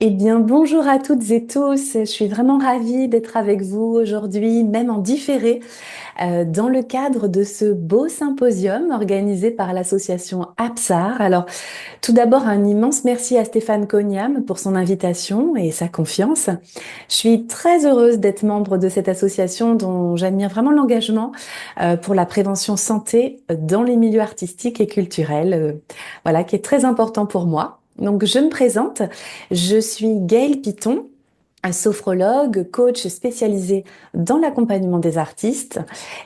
Eh bien, bonjour à toutes et tous. Je suis vraiment ravie d'être avec vous aujourd'hui, même en différé, dans le cadre de ce beau symposium organisé par l'association APSAR. Alors, tout d'abord, un immense merci à Stéphane Cognam pour son invitation et sa confiance. Je suis très heureuse d'être membre de cette association dont j'admire vraiment l'engagement pour la prévention santé dans les milieux artistiques et culturels, voilà, qui est très important pour moi. Donc, je me présente. Je suis Gaëlle Piton, un sophrologue, coach spécialisé dans l'accompagnement des artistes.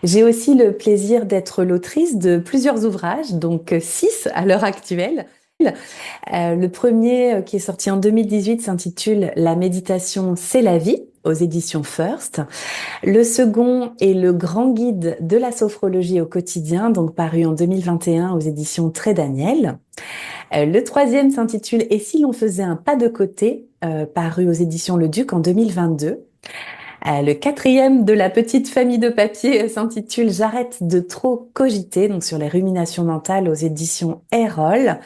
J'ai aussi le plaisir d'être l'autrice de plusieurs ouvrages, donc 6 à l'heure actuelle. Le premier qui est sorti en 2018 s'intitule La méditation, c'est la vie aux éditions First. Le second est Le grand guide de la sophrologie au quotidien, donc paru en 2021 aux éditions Très Daniel. Le troisième s'intitule Et si l'on faisait un pas de côté, paru aux éditions Le Duc en 2022. Le quatrième de la petite famille de papier s'intitule J'arrête de trop cogiter, donc sur les ruminations mentales aux éditions Erol.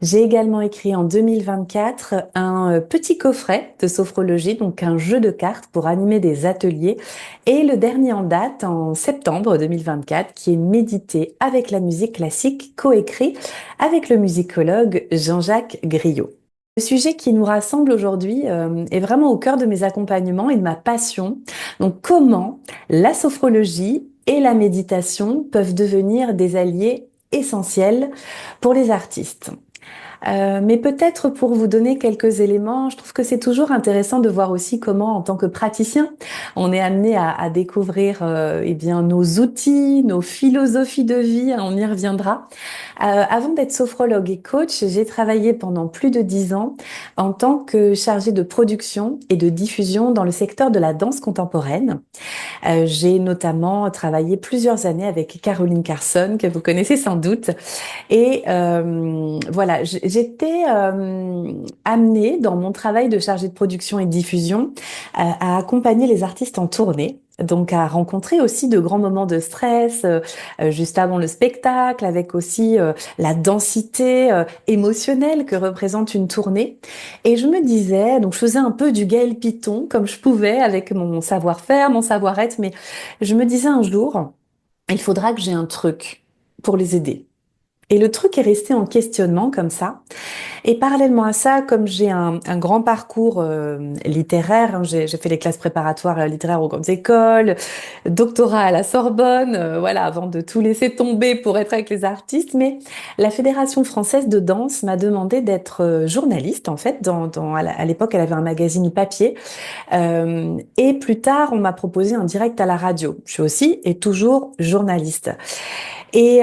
J'ai également écrit en 2024 un petit coffret de sophrologie, donc un jeu de cartes pour animer des ateliers. Et le dernier en date, en septembre 2024, qui est Méditer avec la musique classique, coécrit avec le musicologue Jean-Jacques Griot. Le sujet qui nous rassemble aujourd'hui est vraiment au cœur de mes accompagnements et de ma passion. Donc comment la sophrologie et la méditation peuvent devenir des alliés essentiels pour les artistes. Mais peut-être pour vous donner quelques éléments, je trouve que c'est toujours intéressant de voir aussi comment, en tant que praticien, on est amené à découvrir eh bien nos outils, nos philosophies de vie. Hein, on y reviendra. Avant d'être sophrologue et coach, j'ai travaillé pendant plus de 10 ans en tant que chargée de production et de diffusion dans le secteur de la danse contemporaine. J'ai notamment travaillé plusieurs années avec Caroline Carson, que vous connaissez sans doute. Et voilà, j'étais amenée dans mon travail de chargée de production et de diffusion à accompagner les artistes en tournée. Donc à rencontrer aussi de grands moments de stress juste avant le spectacle, avec aussi la densité émotionnelle que représente une tournée. Et je me disais, donc je faisais un peu du Gaëlle Piton comme je pouvais avec mon savoir-faire, mon savoir-être, mais je me disais un jour, il faudra que j'ai un truc pour les aider. Et le truc est resté en questionnement comme ça. Et parallèlement à ça, comme j'ai un grand parcours littéraire, hein, j'ai fait les classes préparatoires littéraires aux grandes écoles, doctorat à la Sorbonne, voilà, avant de tout laisser tomber pour être avec les artistes. Mais la Fédération française de danse m'a demandé d'être journaliste, en fait. À l'époque, elle avait un magazine papier. Et plus tard, on m'a proposé un direct à la radio. Je suis aussi et toujours journaliste. Et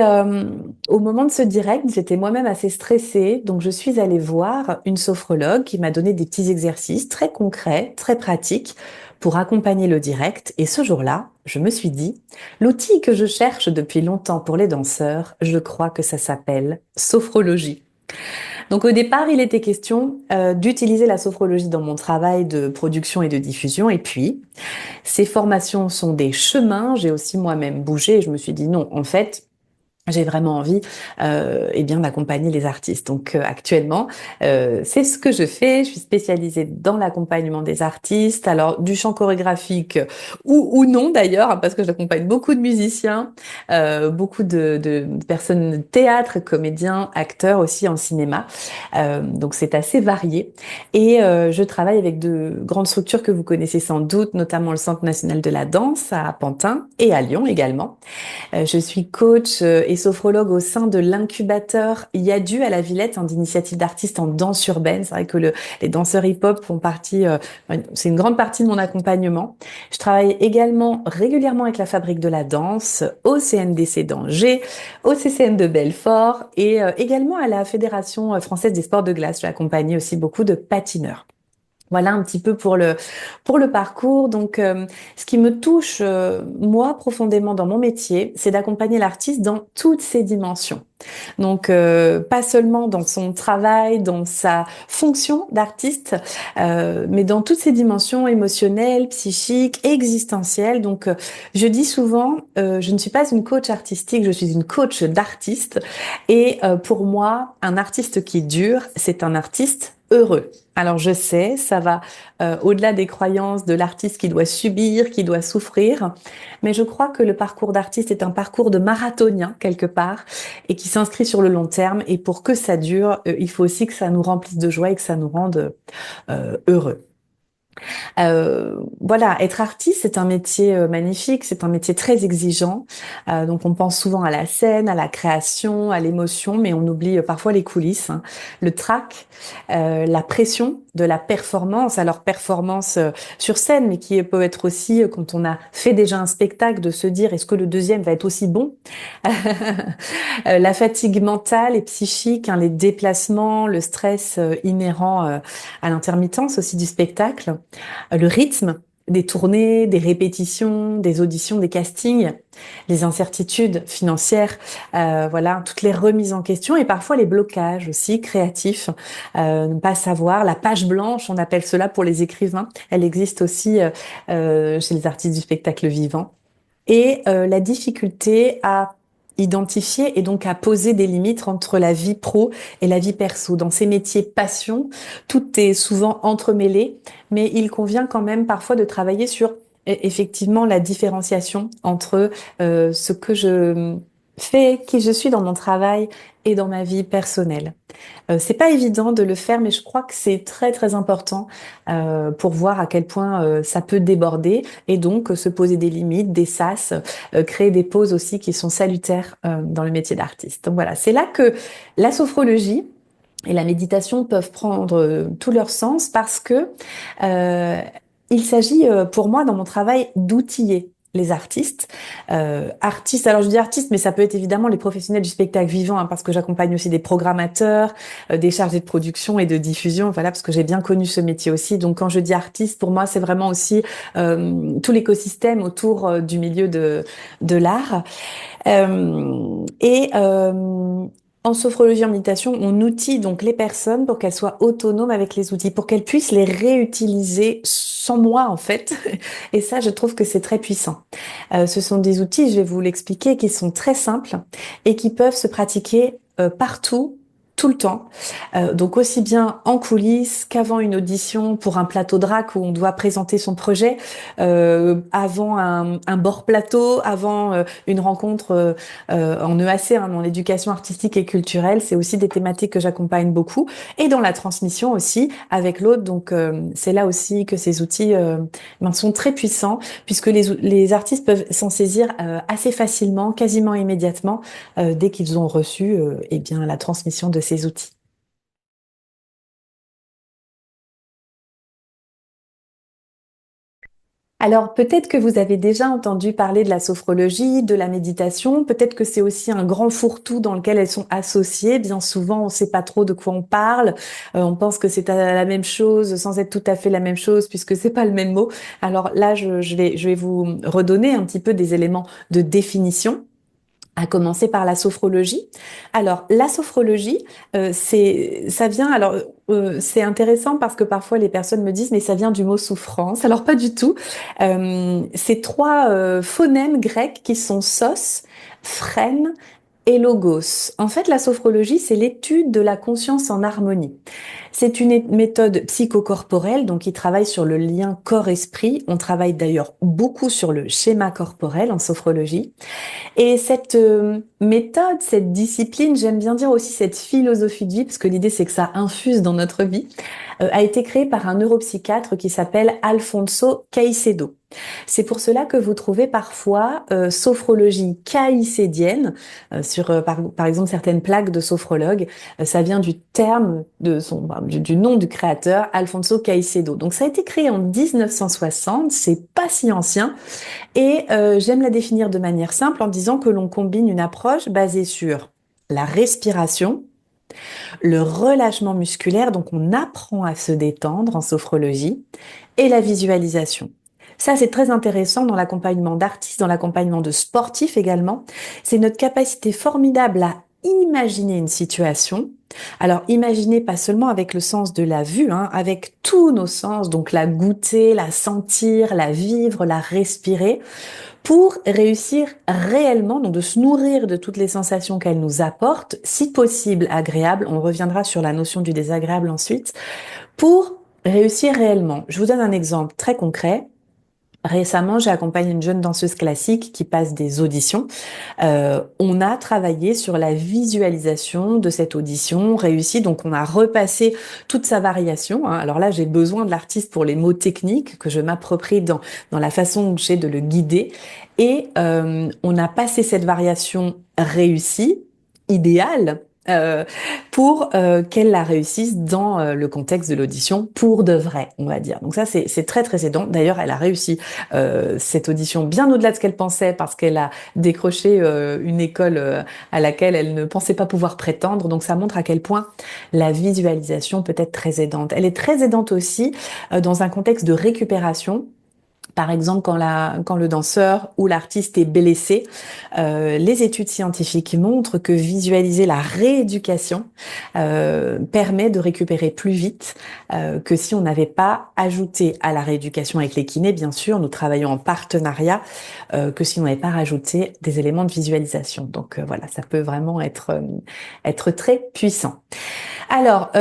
au moment de ce direct, j'étais moi-même assez stressée, donc je suis allée voir une sophrologue qui m'a donné des petits exercices très concrets, très pratiques pour accompagner le direct. Et ce jour-là, je me suis dit, l'outil que je cherche depuis longtemps pour les danseurs, je crois que ça s'appelle sophrologie. Donc au départ, il était question d'utiliser la sophrologie dans mon travail de production et de diffusion. Et puis, ces formations sont des chemins. J'ai aussi moi-même bougé et je me suis dit non, en fait, j'ai vraiment envie eh bien d'accompagner les artistes. Donc actuellement, c'est ce que je fais. Je suis spécialisée dans l'accompagnement des artistes. Alors du chant chorégraphique ou non d'ailleurs, hein, parce que j'accompagne beaucoup de musiciens, beaucoup de personnes de théâtre, comédiens, acteurs aussi en cinéma. Donc c'est assez varié. Et je travaille avec de grandes structures que vous connaissez sans doute, notamment le Centre national de la danse à Pantin et à Lyon également. Je suis coach et sophrologue au sein de l'incubateur Yadu à la Villette, hein, d'initiatives d'artistes en danse urbaine. C'est vrai que les danseurs hip-hop font partie, c'est une grande partie de mon accompagnement. Je travaille également régulièrement avec la Fabrique de la danse, au CNDC d'Angers, au CCN de Belfort et également à la Fédération française des sports de glace. J'ai accompagné aussi beaucoup de patineurs. Voilà un petit peu pour le parcours. Donc, ce qui me touche moi profondément dans mon métier, c'est d'accompagner l'artiste dans toutes ses dimensions. Donc, pas seulement dans son travail, dans sa fonction d'artiste, mais dans toutes ses dimensions émotionnelles, psychiques, existentielles. Donc, je dis souvent, je ne suis pas une coach artistique, je suis une coach d'artiste. Et pour moi, un artiste qui dure, c'est un artiste heureux. Alors je sais, ça va au-delà des croyances de l'artiste qui doit subir, qui doit souffrir, mais je crois que le parcours d'artiste est un parcours de marathonien quelque part et qui s'inscrit sur le long terme. Et pour que ça dure, il faut aussi que ça nous remplisse de joie et que ça nous rende heureux. Voilà, être artiste, c'est un métier magnifique, c'est un métier très exigeant. Donc on pense souvent à la scène, à la création, à l'émotion, mais on oublie parfois les coulisses, hein. Le trac, la pression de la performance. Alors performance sur scène, mais qui peut être aussi quand on a fait déjà un spectacle, de se dire est-ce que le deuxième va être aussi bon? La fatigue mentale et psychique, hein, les déplacements, le stress inhérent à l'intermittence aussi du spectacle, le rythme des tournées, des répétitions, des auditions, des castings, les incertitudes financières, voilà, toutes les remises en question et parfois les blocages aussi créatifs, ne pas savoir, la page blanche, on appelle cela pour les écrivains, elle existe aussi chez les artistes du spectacle vivant et la difficulté à identifier et donc à poser des limites entre la vie pro et la vie perso. Dans ces métiers passion, tout est souvent entremêlé, mais il convient quand même parfois de travailler sur effectivement la différenciation entre ce que je fais, qui je suis dans mon travail et dans ma vie personnelle. C'est pas évident de le faire, mais je crois que c'est très très important pour voir à quel point ça peut déborder et donc se poser des limites, des sas, créer des pauses aussi qui sont salutaires dans le métier d'artiste. Donc voilà, c'est là que la sophrologie et la méditation peuvent prendre tout leur sens parce que euh, il s'agit pour moi dans mon travail d'outiller les artistes. Artistes, alors je dis artistes, mais ça peut être évidemment les professionnels du spectacle vivant, hein, parce que j'accompagne aussi des programmateurs, des chargés de production et de diffusion, voilà, parce que j'ai bien connu ce métier aussi. Donc quand je dis artiste, pour moi, c'est vraiment aussi tout l'écosystème autour du milieu de l'art. Et en sophrologie, en méditation, on outille donc les personnes pour qu'elles soient autonomes avec les outils, pour qu'elles puissent les réutiliser sans moi en fait. Et ça, je trouve que c'est très puissant. Ce sont des outils, je vais vous l'expliquer, qui sont très simples et qui peuvent se pratiquer partout, tout le temps. Donc aussi bien en coulisses qu'avant une audition pour un plateau drac où on doit présenter son projet, avant un bord plateau, avant une rencontre en EAC, hein, dans l'éducation artistique et culturelle. C'est aussi des thématiques que j'accompagne beaucoup. Et dans la transmission aussi avec l'autre. Donc c'est là aussi que ces outils sont très puissants puisque les artistes peuvent s'en saisir assez facilement, quasiment immédiatement, dès qu'ils ont reçu eh bien, la transmission de ces outils. Alors peut-être que vous avez déjà entendu parler de la sophrologie, de la méditation, peut-être que c'est aussi un grand fourre-tout dans lequel elles sont associées. Bien souvent, on ne sait pas trop de quoi on parle. On pense que c'est la même chose sans être tout à fait la même chose puisque c'est pas le même mot. Alors là, je vais vous redonner un petit peu des éléments de définition, à commencer par la sophrologie. Alors, la sophrologie, ça vient, alors, c'est intéressant parce que parfois les personnes me disent, mais ça vient du mot souffrance. Alors, pas du tout. C'est trois phonèmes grecs qui sont sos, phrène et logos. En fait, la sophrologie, c'est l'étude de la conscience en harmonie. C'est une méthode psychocorporelle, donc qui travaille sur le lien corps-esprit. On travaille d'ailleurs beaucoup sur le schéma corporel en sophrologie. Et cette méthode, cette discipline, j'aime bien dire aussi cette philosophie de vie, parce que l'idée c'est que ça infuse dans notre vie, a été créée par un neuropsychiatre qui s'appelle Alfonso Caicedo. C'est pour cela que vous trouvez parfois sophrologie caïcédienne sur par exemple certaines plaques de sophrologues. Ça vient du terme du nom du créateur Alfonso Caicedo. Donc ça a été créé en 1960, c'est pas si ancien. Et j'aime la définir de manière simple en disant que l'on combine une approche basée sur la respiration, le relâchement musculaire, donc on apprend à se détendre en sophrologie, et la visualisation. Ça, c'est très intéressant dans l'accompagnement d'artistes, dans l'accompagnement de sportifs également. C'est notre capacité formidable à imaginer une situation. Alors, imaginer pas seulement avec le sens de la vue, hein, avec tous nos sens, donc la goûter, la sentir, la vivre, la respirer, pour réussir réellement, donc de se nourrir de toutes les sensations qu'elle nous apporte, si possible agréables. On reviendra sur la notion du désagréable ensuite, pour réussir réellement. Je vous donne un exemple très concret. Récemment, j'ai accompagné une jeune danseuse classique qui passe des auditions. On a travaillé sur la visualisation de cette audition réussie. Donc, on a repassé toute sa variation, hein. Alors là, j'ai besoin de l'artiste pour les mots techniques que je m'approprie dans la façon que j'ai de le guider. Et on a passé cette variation réussie, idéale, euh, pour qu'elle la réussisse dans le contexte de l'audition pour de vrai, on va dire. Donc ça, c'est très très aidant. D'ailleurs, elle a réussi cette audition bien au-delà de ce qu'elle pensait parce qu'elle a décroché une école à laquelle elle ne pensait pas pouvoir prétendre. Donc ça montre à quel point la visualisation peut être très aidante. Elle est très aidante aussi dans un contexte de récupération. Par exemple, quand le danseur ou l'artiste est blessé, les études scientifiques montrent que visualiser la rééducation permet de récupérer plus vite que si on n'avait pas ajouté à la rééducation avec les kinés, bien sûr, nous travaillons en partenariat, que si on n'avait pas rajouté des éléments de visualisation. Donc voilà, ça peut vraiment être très puissant. Alors,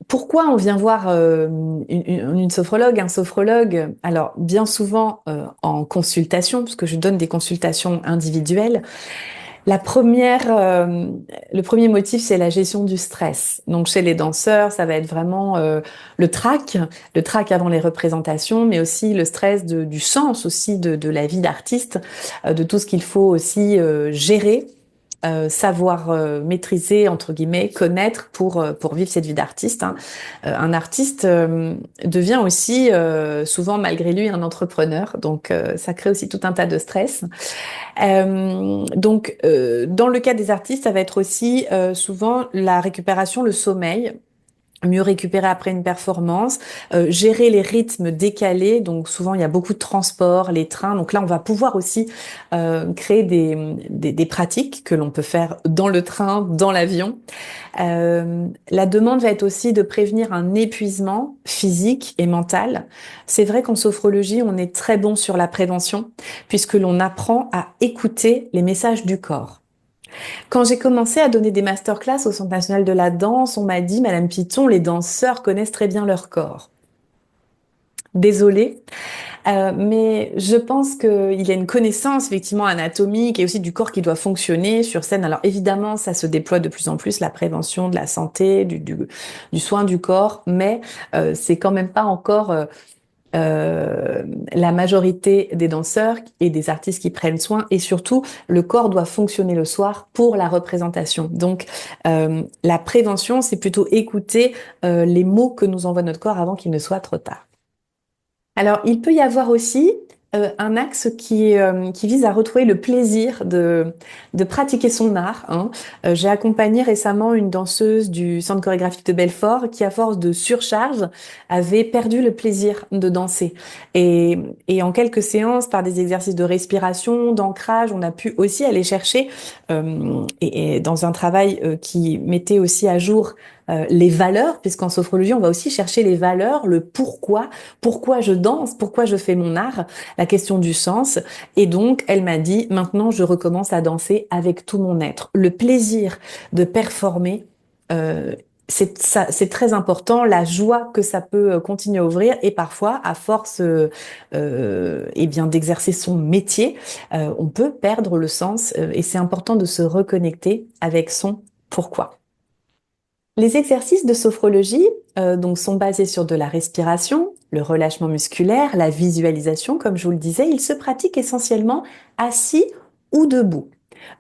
pourquoi on vient voir une sophrologue, un sophrologue? Alors, bien souvent en consultation, parce que je donne des consultations individuelles. Le premier motif, c'est la gestion du stress. Donc, chez les danseurs, ça va être vraiment le trac avant les représentations, mais aussi le stress du sens aussi de la vie d'artiste, de tout ce qu'il faut aussi gérer, savoir maîtriser, entre guillemets, connaître pour vivre cette vie d'artiste, hein. Un artiste devient aussi souvent, malgré lui, un entrepreneur. Donc, ça crée aussi tout un tas de stress. Dans le cas des artistes, ça va être aussi souvent la récupération, le sommeil. Mieux récupérer après une performance, gérer les rythmes décalés, donc souvent il y a beaucoup de transports, les trains, donc là on va pouvoir aussi créer des pratiques que l'on peut faire dans le train, dans l'avion. La demande va être aussi de prévenir un épuisement physique et mental. C'est vrai qu'en sophrologie on est très bon sur la prévention puisque l'on apprend à écouter les messages du corps. Quand j'ai commencé à donner des masterclass au Centre national de la danse, on m'a dit, Madame Piton, les danseurs connaissent très bien leur corps. Désolée, mais je pense qu'il y a une connaissance effectivement anatomique et aussi du corps qui doit fonctionner sur scène. Alors évidemment, ça se déploie de plus en plus, la prévention de la santé, du soin du corps, mais c'est quand même pas encore la majorité des danseurs et des artistes qui prennent soin, et surtout le corps doit fonctionner le soir pour la représentation. Donc la prévention, c'est plutôt écouter les mots que nous envoie notre corps avant qu'il ne soit trop tard. Alors, il peut y avoir aussi un axe qui vise à retrouver le plaisir de pratiquer son art, hein. J'ai accompagné récemment une danseuse du Centre chorégraphique de Belfort qui, à force de surcharge, avait perdu le plaisir de danser. Et en quelques séances, par des exercices de respiration, d'ancrage, on a pu aussi aller chercher, et dans un travail qui mettait aussi à jour les valeurs, puisqu'en sophrologie, on va aussi chercher les valeurs, le pourquoi je danse, pourquoi je fais mon art, la question du sens. Et donc, elle m'a dit, maintenant, je recommence à danser avec tout mon être. Le plaisir de performer, c'est très important, la joie que ça peut continuer à ouvrir, et parfois, à force eh bien d'exercer son métier, on peut perdre le sens, et c'est important de se reconnecter avec son pourquoi. Les exercices de sophrologie donc sont basés sur de la respiration, le relâchement musculaire, la visualisation, comme je vous le disais. Ils se pratiquent essentiellement assis ou debout.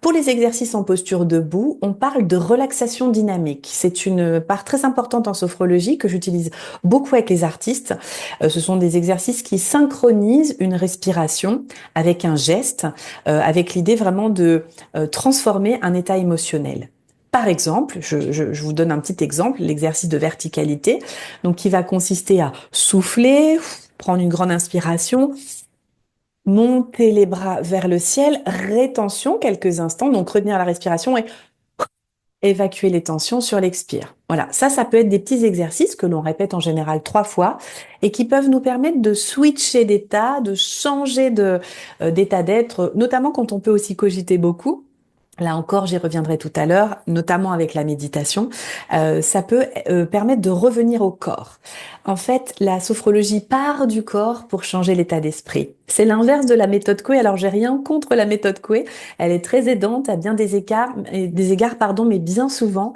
Pour les exercices en posture debout, on parle de relaxation dynamique. C'est une part très importante en sophrologie que j'utilise beaucoup avec les artistes. Ce sont des exercices qui synchronisent une respiration avec un geste, avec l'idée vraiment de transformer un état émotionnel. Par exemple, je vous donne un petit exemple, l'exercice de verticalité, donc qui va consister à souffler, prendre une grande inspiration, monter les bras vers le ciel, rétention quelques instants, donc retenir la respiration et Évacuer les tensions sur l'expire. Voilà, ça peut être des petits exercices que l'on répète en général 3 fois et qui peuvent nous permettre de switcher d'état, de changer d'état d'être, notamment quand on peut aussi cogiter beaucoup. Là encore, j'y reviendrai tout à l'heure, notamment avec la méditation. Ça peut permettre de revenir au corps. En fait, la sophrologie part du corps pour changer l'état d'esprit. C'est l'inverse de la méthode Coué. Alors, j'ai rien contre la méthode Coué. Elle est très aidante à bien des égards, pardon, mais bien souvent,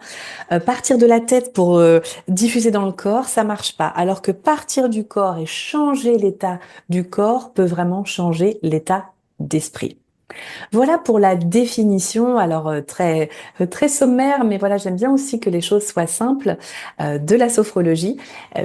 partir de la tête pour diffuser dans le corps, ça marche pas. Alors que partir du corps et changer l'état du corps peut vraiment changer l'état d'esprit. Voilà pour la définition, alors très sommaire, mais voilà, j'aime bien aussi que les choses soient simples, de la sophrologie,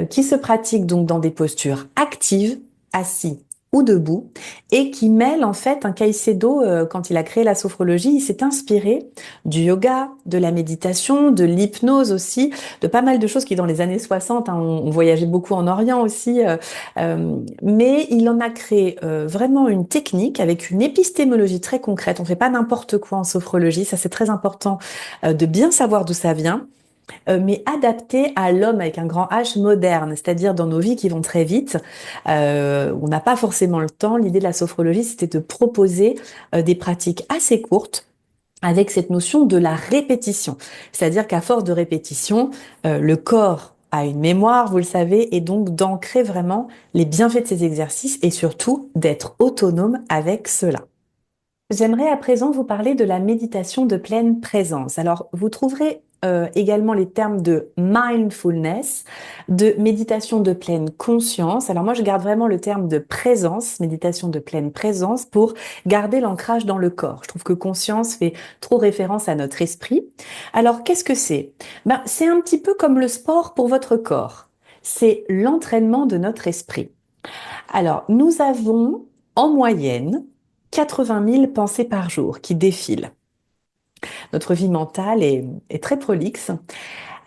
qui se pratique donc dans des postures actives, assis ou debout, et qui mêle en fait un Caicedo, quand il a créé la sophrologie, il s'est inspiré du yoga, de la méditation, de l'hypnose aussi, de pas mal de choses qui dans les années 60, hein, on voyageait beaucoup en Orient aussi, mais il en a créé vraiment une technique avec une épistémologie très concrète. On fait pas n'importe quoi en sophrologie, ça c'est très important de bien savoir d'où ça vient, mais adapté à l'homme avec un grand H moderne, c'est-à-dire dans nos vies qui vont très vite, on n'a pas forcément le temps. L'idée de la sophrologie, c'était de proposer des pratiques assez courtes avec cette notion de la répétition. C'est-à-dire qu'à force de répétition, le corps a une mémoire, vous le savez, et donc d'ancrer vraiment les bienfaits de ces exercices et surtout d'être autonome avec cela. J'aimerais à présent vous parler de la méditation de pleine présence. Alors, vous trouverez également les termes de mindfulness, de méditation de pleine conscience. Alors moi, je garde vraiment le terme de présence, méditation de pleine présence, pour garder l'ancrage dans le corps. Je trouve que conscience fait trop référence à notre esprit. Alors, qu'est-ce que c'est? Ben, c'est un petit peu comme le sport pour votre corps. C'est l'entraînement de notre esprit. Alors, nous avons en moyenne 80 000 pensées par jour qui défilent. Notre vie mentale est très prolixe.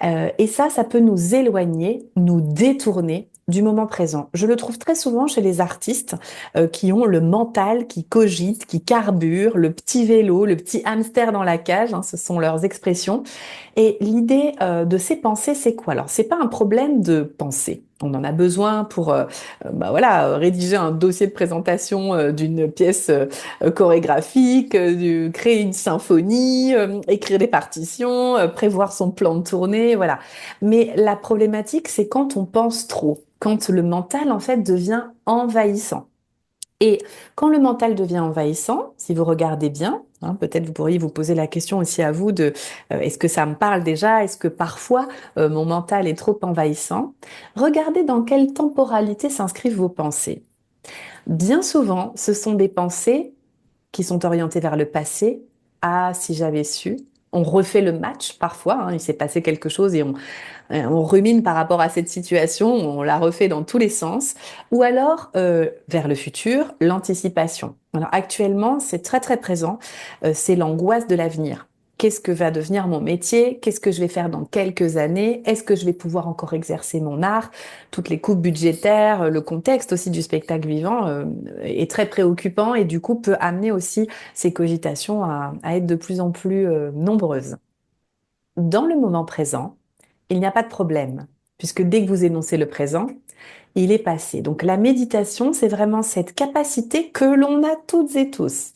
Et ça peut nous éloigner, nous détourner du moment présent. Je le trouve très souvent chez les artistes qui ont le mental qui cogite, qui carbure, le petit vélo, le petit hamster dans la cage, hein, ce sont leurs expressions. Et l'idée de ces pensées, c'est quoi? Alors, c'est pas un problème de pensée. On en a besoin pour voilà, rédiger un dossier de présentation d'une pièce chorégraphique, créer une symphonie, écrire des partitions, prévoir son plan de tournée, voilà. Mais la problématique, c'est quand on pense trop, quand le mental, en fait, devient envahissant. Et quand le mental devient envahissant, si vous regardez bien, hein, peut-être vous pourriez vous poser la question aussi à vous de est-ce que ça me parle déjà? Est-ce que parfois mon mental est trop envahissant? Regardez dans quelle temporalité s'inscrivent vos pensées. Bien souvent, ce sont des pensées qui sont orientées vers le passé. Ah, si j'avais su. On refait le match parfois, hein, il s'est passé quelque chose et on rumine par rapport à cette situation, on la refait dans tous les sens. Ou alors, vers le futur, l'anticipation. Alors actuellement, c'est très très présent, c'est l'angoisse de l'avenir. Qu'est-ce que va devenir mon métier? Qu'est-ce que je vais faire dans quelques années? Est-ce que je vais pouvoir encore exercer mon art? Toutes les coupes budgétaires, le contexte aussi du spectacle vivant est très préoccupant et du coup peut amener aussi ces cogitations à être de plus en plus nombreuses. Dans le moment présent, il n'y a pas de problème, puisque dès que vous énoncez le présent, il est passé. Donc la méditation, c'est vraiment cette capacité que l'on a toutes et tous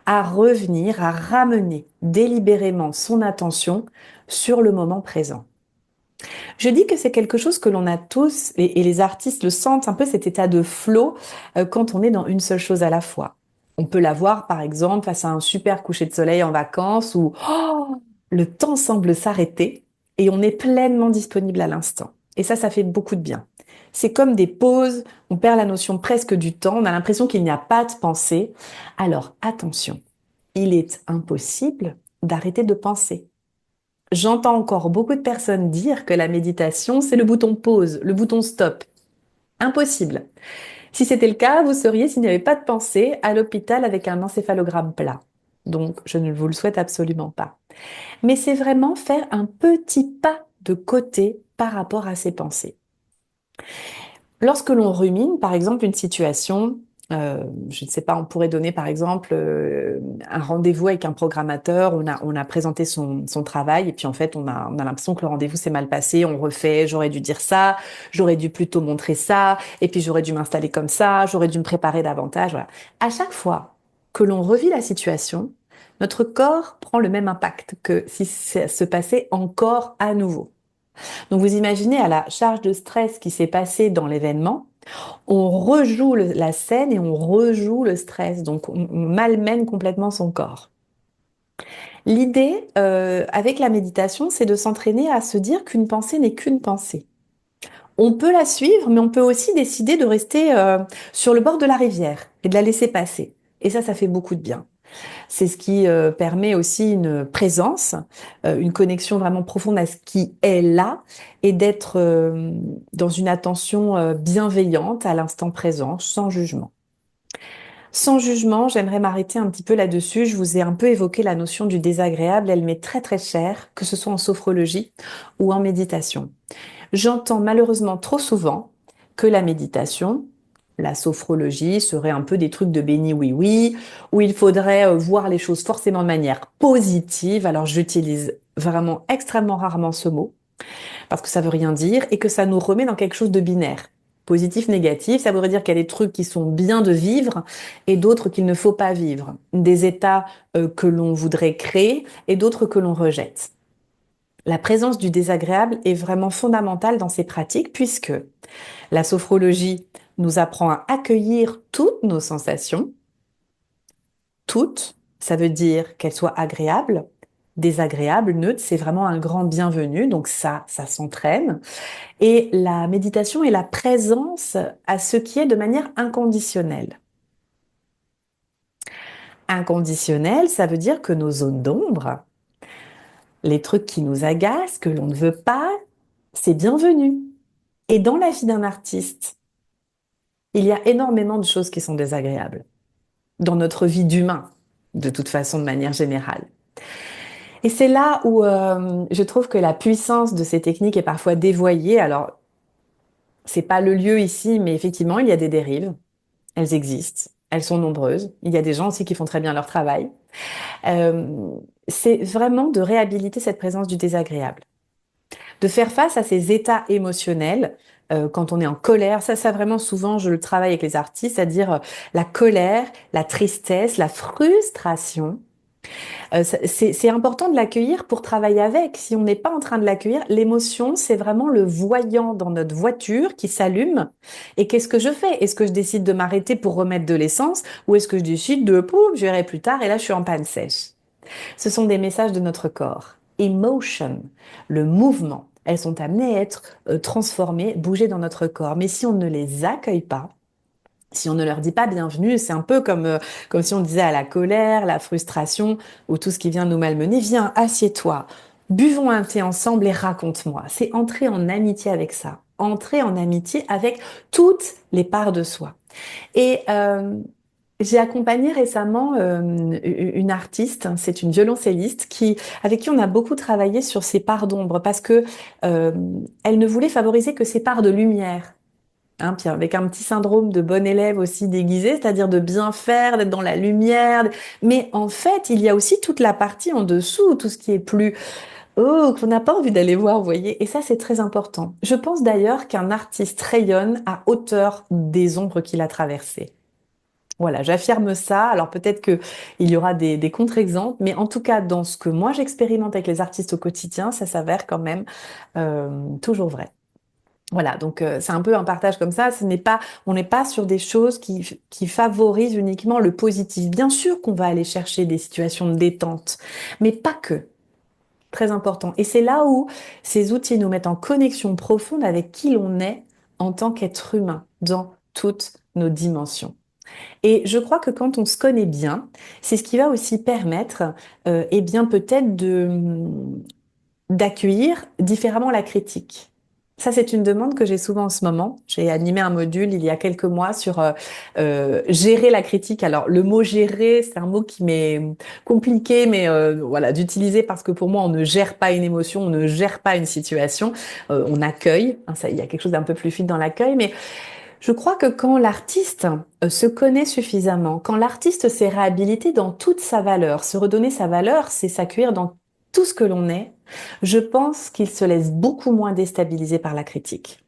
à revenir, à ramener délibérément son attention sur le moment présent. Je dis que c'est quelque chose que l'on a tous, et les artistes le sentent un peu cet état de flow quand on est dans une seule chose à la fois. On peut l'avoir par exemple face à un super coucher de soleil en vacances où le temps semble s'arrêter et on est pleinement disponible à l'instant. Et ça fait beaucoup de bien. C'est comme des pauses, on perd la notion presque du temps, on a l'impression qu'il n'y a pas de pensée. Alors attention, il est impossible d'arrêter de penser. J'entends encore beaucoup de personnes dire que la méditation, c'est le bouton pause, le bouton stop. Impossible. Si c'était le cas, vous seriez, s'il n'y avait pas de pensée, à l'hôpital avec un encéphalogramme plat. Donc, je ne vous le souhaite absolument pas. Mais c'est vraiment faire un petit pas de côté par rapport à ces pensées. Lorsque l'on rumine, par exemple, une situation, Je ne sais pas, on pourrait donner par exemple un rendez-vous avec un programmateur, on a présenté son travail et puis en fait on a l'impression que le rendez-vous s'est mal passé, on refait, j'aurais dû dire ça, j'aurais dû plutôt montrer ça, et puis j'aurais dû m'installer comme ça, j'aurais dû me préparer davantage, voilà. À chaque fois que l'on revit la situation, notre corps prend le même impact que si ça se passait encore à nouveau. Donc vous imaginez à la charge de stress qui s'est passée dans l'événement, on rejoue la scène et on rejoue le stress. Donc, on malmène complètement son corps. L'idée avec la méditation, c'est de s'entraîner à se dire qu'une pensée n'est qu'une pensée. On peut la suivre, mais on peut aussi décider de rester sur le bord de la rivière et de la laisser passer. Et ça fait beaucoup de bien. C'est ce qui permet aussi une présence, une connexion vraiment profonde à ce qui est là et d'être dans une attention bienveillante à l'instant présent, sans jugement. Sans jugement, j'aimerais m'arrêter un petit peu là-dessus. Je vous ai un peu évoqué la notion du désagréable. Elle m'est très très chère, que ce soit en sophrologie ou en méditation. J'entends malheureusement trop souvent que la méditation, la sophrologie serait un peu des trucs de béni oui-oui, où il faudrait voir les choses forcément de manière positive. Alors j'utilise vraiment extrêmement rarement ce mot parce que ça veut rien dire et que ça nous remet dans quelque chose de binaire. Positif, négatif, ça voudrait dire qu'il y a des trucs qui sont bien de vivre et d'autres qu'il ne faut pas vivre. Des états que l'on voudrait créer et d'autres que l'on rejette. La présence du désagréable est vraiment fondamentale dans ces pratiques puisque la sophrologie nous apprend à accueillir toutes nos sensations. Toutes, ça veut dire qu'elles soient agréables, désagréables, neutres, c'est vraiment un grand bienvenu, donc ça s'entraîne. Et la méditation est la présence à ce qui est de manière inconditionnelle. Inconditionnelle, ça veut dire que nos zones d'ombre, les trucs qui nous agacent, que l'on ne veut pas, c'est bienvenu. Et dans la vie d'un artiste, il y a énormément de choses qui sont désagréables. Dans notre vie d'humain, de toute façon, de manière générale. Et c'est là où je trouve que la puissance de ces techniques est parfois dévoyée. Alors, c'est pas le lieu ici, mais effectivement, il y a des dérives. Elles existent. Elles sont nombreuses. Il y a des gens aussi qui font très bien leur travail. Euh, c'est vraiment de réhabiliter cette présence du désagréable. De faire face à ces états émotionnels quand on est en colère. Ça vraiment souvent, je le travaille avec les artistes, c'est-à-dire la colère, la tristesse, la frustration. C'est important de l'accueillir pour travailler avec. Si on n'est pas en train de l'accueillir, l'émotion, c'est vraiment le voyant dans notre voiture qui s'allume. Et qu'est-ce que je fais? Est-ce que je décide de m'arrêter pour remettre de l'essence ou est-ce que je décide de, pouf, je verrai plus tard et là, je suis en panne sèche? Ce sont des messages de notre corps. Emotion, le mouvement, elles sont amenées à être transformées, bougées dans notre corps. Mais si on ne les accueille pas, si on ne leur dit pas bienvenue, c'est un peu comme si on disait à la colère, la frustration ou tout ce qui vient nous malmener, viens, assieds-toi, buvons un thé ensemble et raconte-moi. C'est entrer en amitié avec ça, entrer en amitié avec toutes les parts de soi. Et j'ai accompagné récemment une artiste, c'est une violoncelliste avec qui on a beaucoup travaillé sur ses parts d'ombre parce que euh, elle ne voulait favoriser que ses parts de lumière. Hein, puis avec un petit syndrome de bon élève aussi déguisé, c'est-à-dire de bien faire, d'être dans la lumière. Mais en fait, il y a aussi toute la partie en dessous, tout ce qui est plus oh, qu'on n'a pas envie d'aller voir, vous voyez. Et ça, c'est très important. Je pense d'ailleurs qu'un artiste rayonne à hauteur des ombres qu'il a traversées. Voilà, j'affirme ça. Alors peut-être que il y aura des contre-exemples, mais en tout cas, dans ce que moi j'expérimente avec les artistes au quotidien, ça s'avère quand même toujours vrai. Voilà, donc c'est un peu un partage comme ça. On n'est pas sur des choses qui favorisent uniquement le positif. Bien sûr qu'on va aller chercher des situations de détente, mais pas que. Très important. Et c'est là où ces outils nous mettent en connexion profonde avec qui l'on est en tant qu'être humain dans toutes nos dimensions. Et je crois que quand on se connaît bien, c'est ce qui va aussi permettre, eh bien peut-être d'accueillir différemment la critique. Ça, c'est une demande que j'ai souvent en ce moment. J'ai animé un module il y a quelques mois sur gérer la critique. Alors, le mot gérer, c'est un mot qui m'est compliqué, mais voilà, d'utiliser parce que pour moi, on ne gère pas une émotion, on ne gère pas une situation, on accueille. Hein, ça, il y a quelque chose d'un peu plus fluide dans l'accueil, mais Je crois que quand l'artiste se connaît suffisamment, quand l'artiste s'est réhabilité dans toute sa valeur, se redonner sa valeur, c'est s'accueillir dans tout ce que l'on est, je pense qu'il se laisse beaucoup moins déstabiliser par la critique.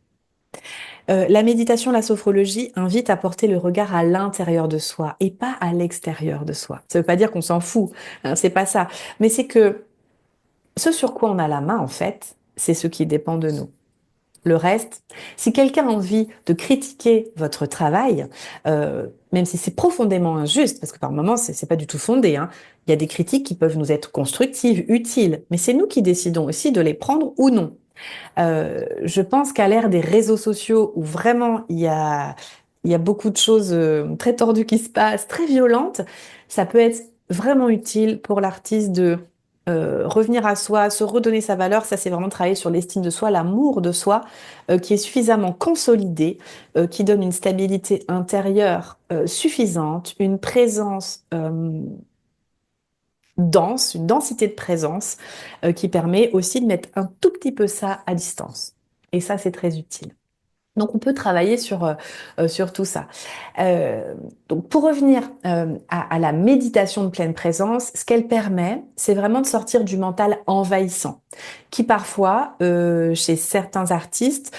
La méditation, la sophrologie invite à porter le regard à l'intérieur de soi et pas à l'extérieur de soi. Ça veut pas dire qu'on s'en fout, hein, c'est pas ça. Mais c'est que ce sur quoi on a la main, en fait, c'est ce qui dépend de nous. Le reste, si quelqu'un a envie de critiquer votre travail, même si c'est profondément injuste, parce que par moments c'est pas du tout fondé, hein, il y a des critiques qui peuvent nous être constructives, utiles, mais c'est nous qui décidons aussi de les prendre ou non. Je pense qu'à l'ère des réseaux sociaux où vraiment il y a beaucoup de choses très tordues qui se passent, très violentes, ça peut être vraiment utile pour l'artiste de revenir à soi, se redonner sa valeur. Ça, c'est vraiment travailler sur l'estime de soi, l'amour de soi, qui est suffisamment consolidé, qui donne une stabilité intérieure suffisante, une présence dense, une densité de présence qui permet aussi de mettre un tout petit peu ça à distance. Et ça, c'est très utile. Donc, on peut travailler sur tout ça. Euh, donc, pour revenir à la méditation de pleine présence, ce qu'elle permet, c'est vraiment de sortir du mental envahissant, qui parfois, chez certains artistes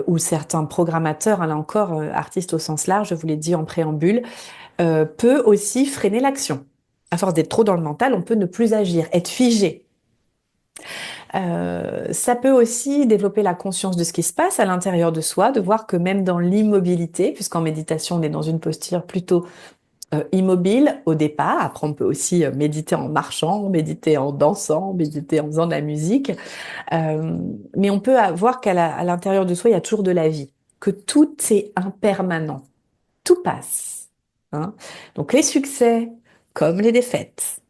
ou certains programmateurs, hein, là encore, artistes au sens large, je vous l'ai dit en préambule, peut aussi freiner l'action. À force d'être trop dans le mental, on peut ne plus agir, être figé. Ça peut aussi développer la conscience de ce qui se passe à l'intérieur de soi, de voir que même dans l'immobilité, puisqu'en méditation on est dans une posture plutôt immobile au départ, après on peut aussi méditer en marchant, méditer en dansant, méditer en faisant de la musique, euh, mais on peut voir à l'intérieur de soi il y a toujours de la vie, que tout est impermanent, tout passe, hein. Donc les succès comme les défaites,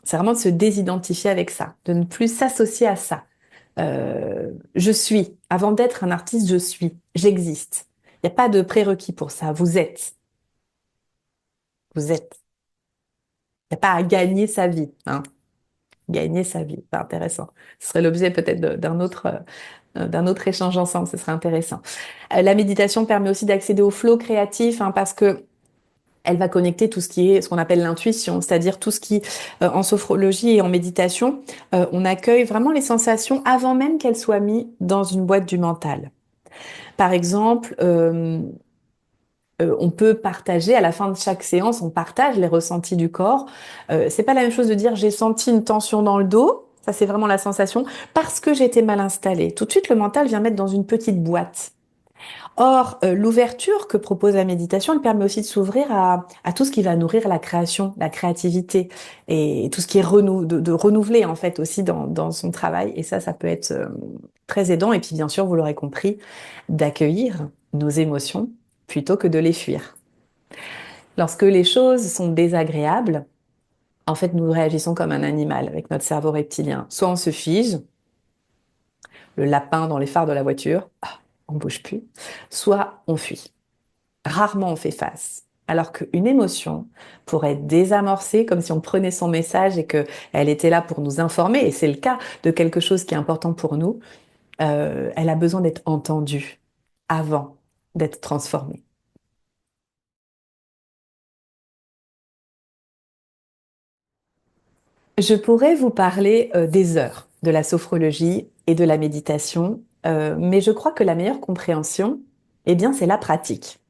c'est vraiment de se désidentifier avec ça, de ne plus s'associer à ça. Je suis. Avant d'être un artiste, je suis. J'existe. Il n'y a pas de prérequis pour ça. Vous êtes. Vous êtes. Il n'y a pas à gagner sa vie, hein. Gagner sa vie, c'est intéressant. Ce serait l'objet peut-être d'un autre échange ensemble, ce serait intéressant. La méditation permet aussi d'accéder au flow créatif, hein, parce que elle va connecter tout ce qui est ce qu'on appelle l'intuition, c'est-à-dire tout ce qui, en sophrologie et en méditation, on accueille vraiment les sensations avant même qu'elles soient mises dans une boîte du mental. Par exemple, on peut partager à la fin de chaque séance, on partage les ressentis du corps. C'est pas la même chose de dire j'ai senti une tension dans le dos. Ça, c'est vraiment la sensation parce que j'étais mal installée. Tout de suite, le mental vient mettre dans une petite boîte. Or, l'ouverture que propose la méditation, elle permet aussi de s'ouvrir à tout ce qui va nourrir la création, la créativité et tout ce qui est de renouveler en fait aussi dans son travail. Et ça peut être très aidant. Et puis bien sûr, vous l'aurez compris, d'accueillir nos émotions plutôt que de les fuir. Lorsque les choses sont désagréables, en fait, nous réagissons comme un animal avec notre cerveau reptilien. Soit on se fige, le lapin dans les phares de la voiture, on bouge plus, soit on fuit. Rarement on fait face. Alors qu'une émotion pourrait être désamorcée comme si on prenait son message et qu'elle était là pour nous informer, et c'est le cas de quelque chose qui est important pour nous, elle a besoin d'être entendue avant d'être transformée. Je pourrais vous parler des heures de la sophrologie et de la méditation, mais je crois que la meilleure compréhension, eh bien, c'est la pratique.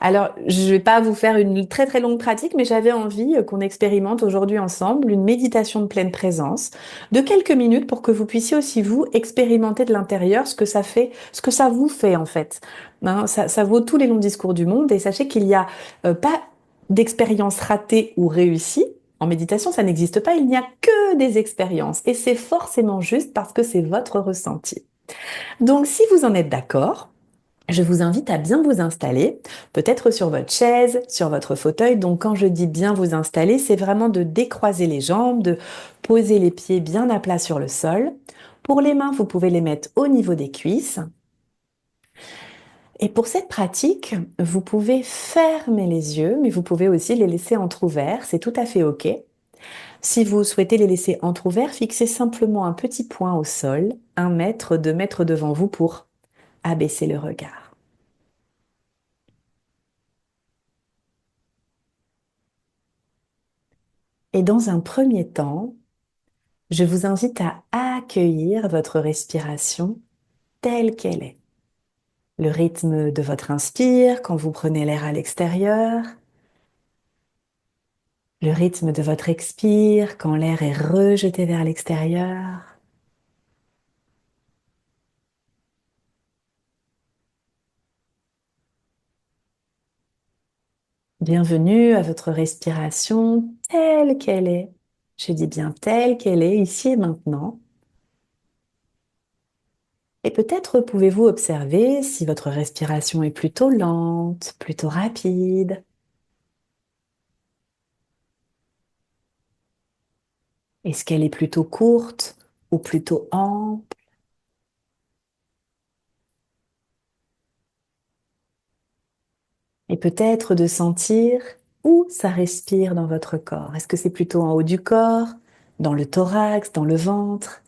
Alors, je ne vais pas vous faire une très très longue pratique, mais j'avais envie qu'on expérimente aujourd'hui ensemble une méditation de pleine présence de quelques minutes pour que vous puissiez aussi vous expérimenter de l'intérieur ce que ça fait, ce que ça vous fait en fait. Hein, ça vaut tous les longs discours du monde et sachez qu'il n'y a pas d'expérience ratée ou réussie. En méditation, ça n'existe pas, il n'y a que des expériences et c'est forcément juste parce que c'est votre ressenti. Donc, si vous en êtes d'accord, je vous invite à bien vous installer, peut-être sur votre chaise, sur votre fauteuil. Donc quand je dis bien vous installer, c'est vraiment de décroiser les jambes, de poser les pieds bien à plat sur le sol. Pour les mains, vous pouvez les mettre au niveau des cuisses. Et pour cette pratique, vous pouvez fermer les yeux, mais vous pouvez aussi les laisser entr'ouverts, c'est tout à fait OK. Si vous souhaitez les laisser entr'ouverts, fixez simplement un petit point au sol, 1 mètre, 2 mètres devant vous pour abaisser le regard. Et dans un premier temps, je vous invite à accueillir votre respiration telle qu'elle est. Le rythme de votre inspire quand vous prenez l'air à l'extérieur, le rythme de votre expire quand l'air est rejeté vers l'extérieur. Bienvenue à votre respiration telle qu'elle est. Je dis bien telle qu'elle est ici et maintenant. Et peut-être pouvez-vous observer si votre respiration est plutôt lente, plutôt rapide. Est-ce qu'elle est plutôt courte ou plutôt ample? Et peut-être de sentir où ça respire dans votre corps. Est-ce que c'est plutôt en haut du corps, dans le thorax, dans le ventre?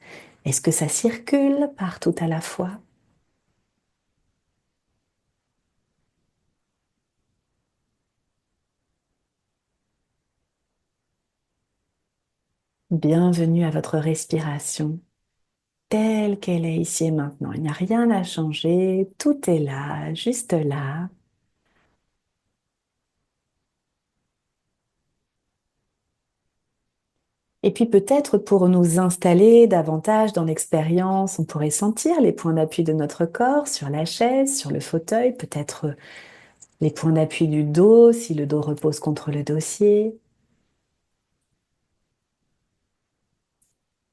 Est-ce que ça circule partout à la fois? Bienvenue à votre respiration telle qu'elle est ici et maintenant. Il n'y a rien à changer, tout est là, juste là. Et puis peut-être pour nous installer davantage dans l'expérience, on pourrait sentir les points d'appui de notre corps sur la chaise, sur le fauteuil, peut-être les points d'appui du dos si le dos repose contre le dossier,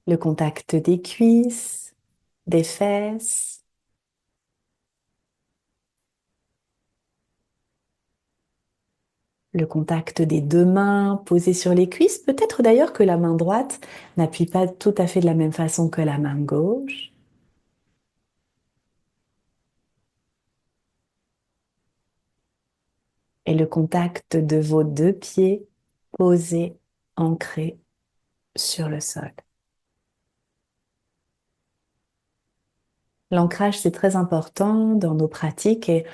le contact des cuisses, des fesses, le contact des deux mains posées sur les cuisses. Peut-être d'ailleurs que la main droite n'appuie pas tout à fait de la même façon que la main gauche. Et le contact de vos deux pieds posés, ancrés sur le sol. L'ancrage, c'est très important dans nos pratiques et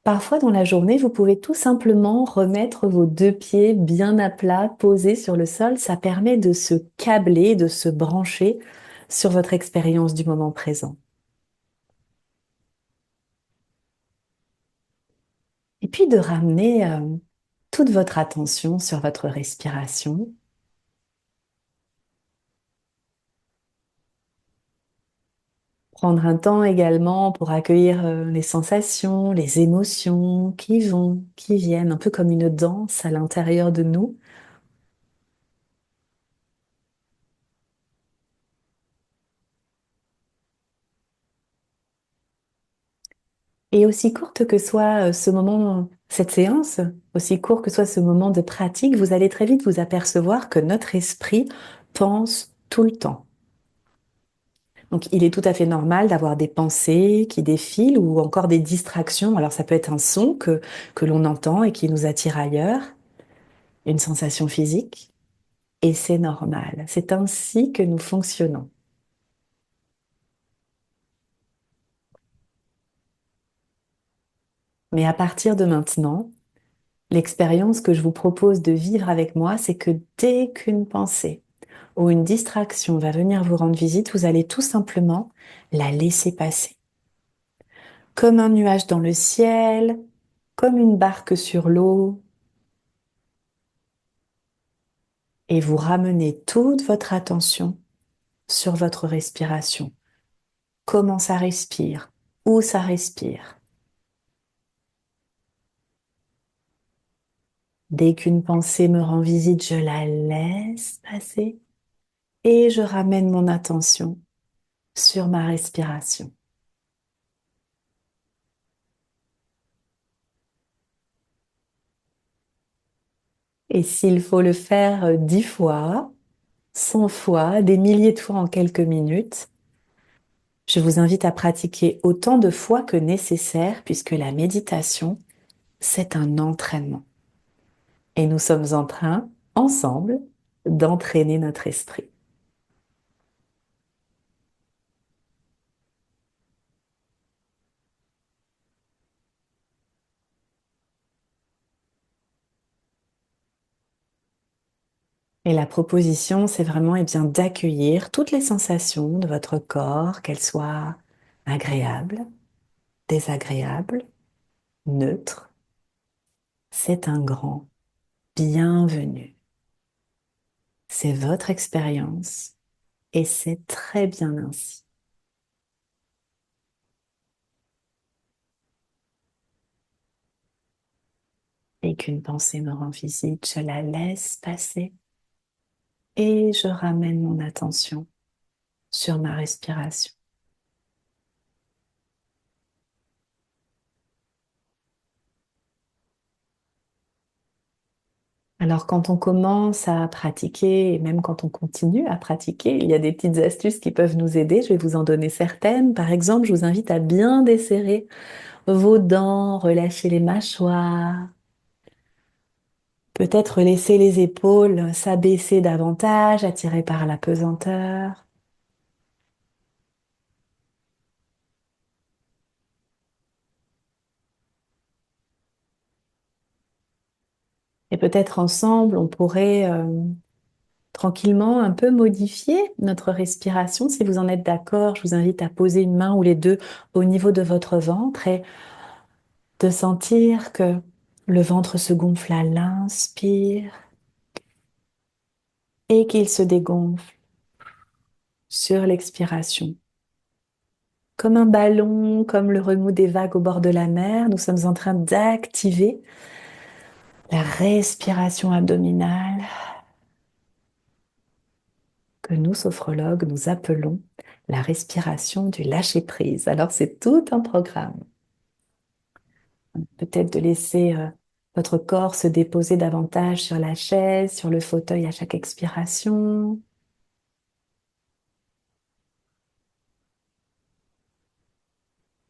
parfois dans la journée, vous pouvez tout simplement remettre vos deux pieds bien à plat, posés sur le sol. Ça permet de se câbler, de se brancher sur votre expérience du moment présent. Et puis de ramener toute votre attention sur votre respiration. Prendre un temps également pour accueillir les sensations, les émotions qui vont, qui viennent, un peu comme une danse à l'intérieur de nous. Et aussi courte que soit ce moment, cette séance, aussi court que soit ce moment de pratique, vous allez très vite vous apercevoir que notre esprit pense tout le temps. Donc, il est tout à fait normal d'avoir des pensées qui défilent ou encore des distractions. Alors, ça peut être un son que l'on entend et qui nous attire ailleurs, une sensation physique, et c'est normal. C'est ainsi que nous fonctionnons. Mais à partir de maintenant, l'expérience que je vous propose de vivre avec moi, c'est que dès qu'une pensée ou une distraction va venir vous rendre visite, vous allez tout simplement la laisser passer. Comme un nuage dans le ciel, comme une barque sur l'eau, et vous ramenez toute votre attention sur votre respiration. Comment ça respire, où ça respire. Dès qu'une pensée me rend visite, je la laisse passer et je ramène mon attention sur ma respiration. Et s'il faut le faire 10 fois, 100 fois, des milliers de fois en quelques minutes, je vous invite à pratiquer autant de fois que nécessaire puisque la méditation, c'est un entraînement. Et nous sommes en train, ensemble, d'entraîner notre esprit. Et la proposition, c'est vraiment bien d'accueillir toutes les sensations de votre corps, qu'elles soient agréables, désagréables, neutres. C'est un grand bienvenue. C'est votre expérience et c'est très bien ainsi. Et qu'une pensée me rend visite, je la laisse passer et je ramène mon attention sur ma respiration. Alors quand on commence à pratiquer, et même quand on continue à pratiquer, il y a des petites astuces qui peuvent nous aider. Je vais vous en donner certaines. Par exemple, je vous invite à bien desserrer vos dents, relâcher les mâchoires, peut-être laisser les épaules s'abaisser davantage, attirées par la pesanteur. Et peut-être ensemble, on pourrait tranquillement un peu modifier notre respiration. Si vous en êtes d'accord, je vous invite à poser une main ou les deux au niveau de votre ventre et de sentir que le ventre se gonfle à l'inspire et qu'il se dégonfle sur l'expiration. Comme un ballon, comme le remous des vagues au bord de la mer, nous sommes en train d'activer la respiration abdominale que nous, sophrologues, nous appelons la respiration du lâcher-prise. Alors, c'est tout un programme. Peut-être de laisser votre corps se déposer davantage sur la chaise, sur le fauteuil à chaque expiration,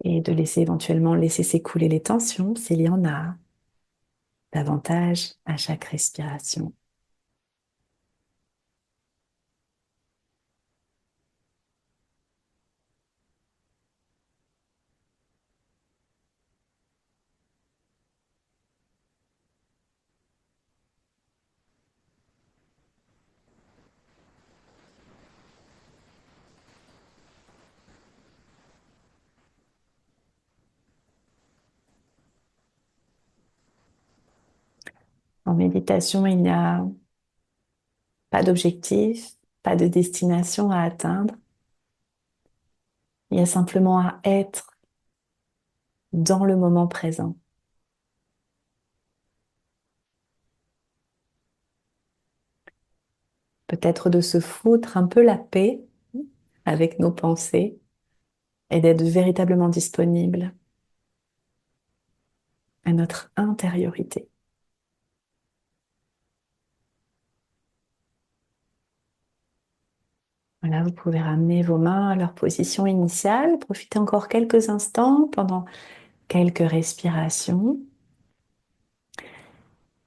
et de laisser éventuellement laisser s'écouler les tensions s'il y en a davantage à chaque respiration. En méditation, il n'y a pas d'objectif, pas de destination à atteindre. Il y a simplement à être dans le moment présent. Peut-être de se foutre un peu la paix avec nos pensées et d'être véritablement disponible à notre intériorité. Voilà, vous pouvez ramener vos mains à leur position initiale. Profitez encore quelques instants pendant quelques respirations.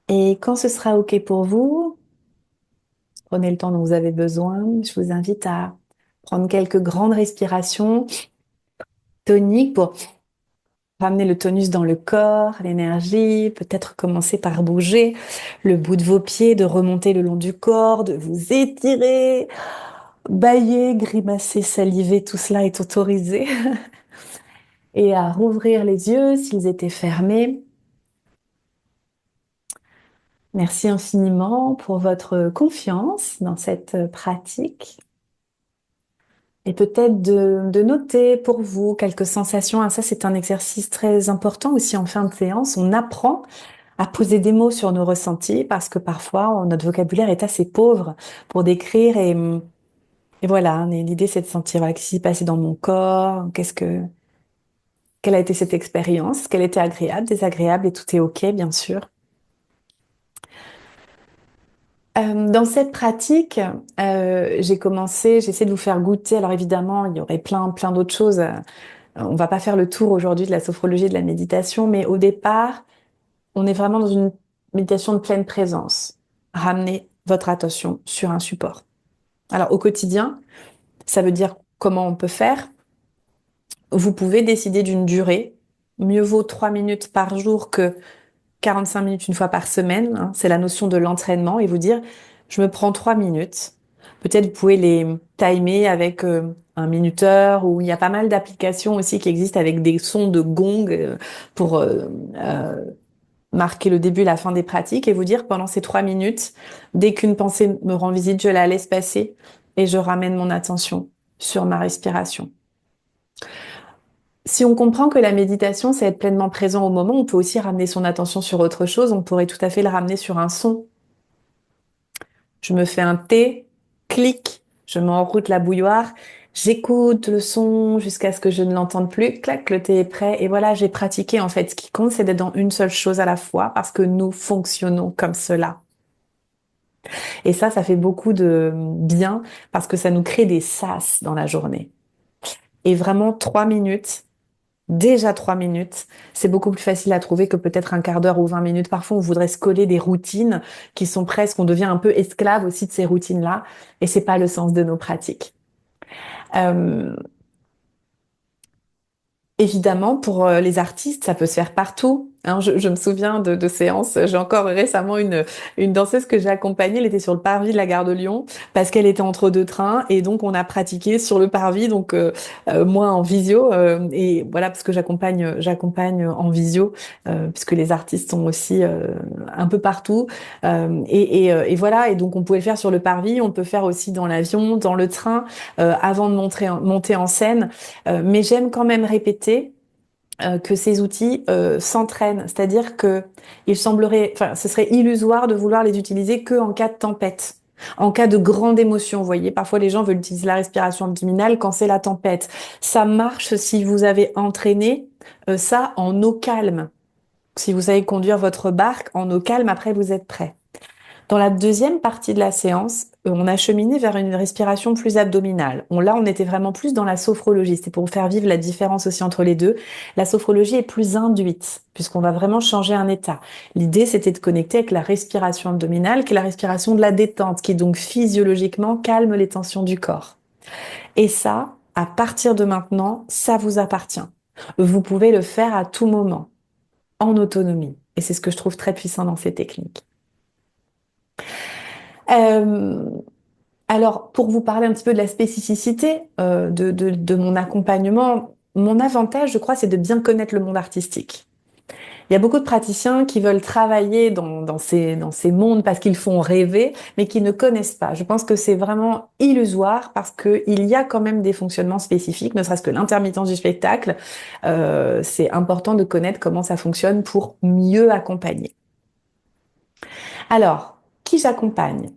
Et quand ce sera OK pour vous, prenez le temps dont vous avez besoin. Je vous invite à prendre quelques grandes respirations toniques pour ramener le tonus dans le corps, l'énergie. Peut-être commencer par bouger le bout de vos pieds, de remonter le long du corps, de vous étirer, bâiller, grimacer, saliver. Tout cela est autorisé. Et à rouvrir les yeux s'ils étaient fermés. Merci infiniment pour votre confiance dans cette pratique et peut-être de noter pour vous quelques sensations. Ah, ça, c'est un exercice très important aussi en fin de séance. On apprend à poser des mots sur nos ressentis parce que parfois notre vocabulaire est assez pauvre pour décrire et voilà. L'idée, c'est de sentir voilà, qu'est-ce qui s'est passé dans mon corps, quelle a été cette expérience, qu'elle était agréable, désagréable et tout est OK, bien sûr. Dans cette pratique, j'essaie de vous faire goûter. Alors évidemment, il y aurait plein d'autres choses. On va pas faire le tour aujourd'hui de la sophrologie et de la méditation, mais au départ, on est vraiment dans une méditation de pleine présence. Ramenez votre attention sur un support. Alors au quotidien, ça veut dire comment on peut faire. Vous pouvez décider d'une durée. Mieux vaut 3 minutes par jour que 45 minutes une fois par semaine, hein. C'est la notion de l'entraînement et vous dire, Je me prends 3 minutes. Peut-être vous pouvez les timer avec un minuteur ou il y a pas mal d'applications aussi qui existent avec des sons de gong pour marquer le début et la fin des pratiques et vous dire pendant ces 3 minutes, dès qu'une pensée me rend visite, je la laisse passer et je ramène mon attention sur ma respiration. Si on comprend que la méditation, c'est être pleinement présent au moment, on peut aussi ramener son attention sur autre chose. On pourrait tout à fait le ramener sur un son. Je me fais un thé, clic, je mets en route la bouilloire, j'écoute le son jusqu'à ce que je ne l'entende plus, clac, le thé est prêt. Et voilà, j'ai pratiqué en fait. Ce qui compte, c'est d'être dans une seule chose à la fois parce que nous fonctionnons comme cela. Et ça fait beaucoup de bien parce que ça nous crée des sas dans la journée. Et vraiment, 3 minutes. Déjà 3 minutes, c'est beaucoup plus facile à trouver que peut-être un quart d'heure ou 20 minutes. Parfois, on voudrait se coller des routines qui sont presque, on devient un peu esclave aussi de ces routines-là, et c'est pas le sens de nos pratiques. Euh, Évidemment, pour les artistes, ça peut se faire partout. Hein, je me souviens de séances. J'ai encore récemment une danseuse que j'ai accompagnée. Elle était sur le parvis de la gare de Lyon parce qu'elle était entre deux trains et donc on a pratiqué sur le parvis. Donc moi en visio et voilà parce que j'accompagne en visio puisque les artistes sont aussi un peu partout et voilà et donc on pouvait le faire sur le parvis. On peut faire aussi dans l'avion, dans le train avant de monter en scène. Mais j'aime quand même répéter que ces outils s'entraînent, c'est-à-dire que il semblerait, enfin, ce serait illusoire de vouloir les utiliser que en cas de tempête. En cas de grande émotion, vous voyez, parfois les gens veulent utiliser la respiration abdominale quand c'est la tempête. Ça marche si vous avez entraîné ça en eau calme. Si vous savez conduire votre barque en eau calme, après vous êtes prêt. Dans la deuxième partie de la séance, on a cheminé vers une respiration plus abdominale. Là, on était vraiment plus dans la sophrologie. C'est pour vous faire vivre la différence aussi entre les deux. La sophrologie est plus induite, puisqu'on va vraiment changer un état. L'idée, c'était de connecter avec la respiration abdominale, qui est la respiration de la détente, qui donc physiologiquement calme les tensions du corps. Et ça, à partir de maintenant, ça vous appartient. Vous pouvez le faire à tout moment, en autonomie. Et c'est ce que je trouve très puissant dans ces techniques. Euh, Alors, pour vous parler un petit peu de la spécificité de mon accompagnement, mon avantage, je crois, c'est de bien connaître le monde artistique. Il y a beaucoup de praticiens qui veulent travailler dans ces mondes parce qu'ils font rêver, mais qui ne connaissent pas. Je pense que c'est vraiment illusoire parce qu'il y a quand même des fonctionnements spécifiques, ne serait-ce que l'intermittence du spectacle. C'est important de connaître comment ça fonctionne pour mieux accompagner. Alors, qui j'accompagne?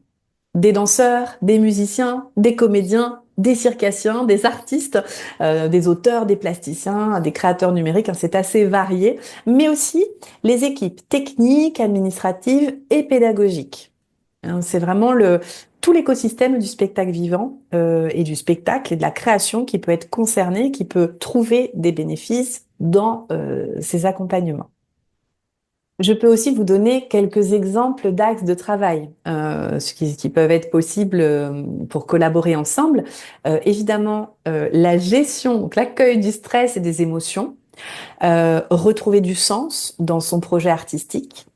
Des danseurs, des musiciens, des comédiens, des circassiens, des artistes, des auteurs, des plasticiens, des créateurs numériques, hein, c'est assez varié, mais aussi les équipes techniques, administratives et pédagogiques. Hein, c'est vraiment tout l'écosystème du spectacle vivant et du spectacle et de la création qui peut être concerné, qui peut trouver des bénéfices dans ces accompagnements. Je peux aussi vous donner quelques exemples d'axes de travail qui peuvent être possibles pour collaborer ensemble. Évidemment, la gestion, donc l'accueil du stress et des émotions, retrouver du sens dans son projet artistique,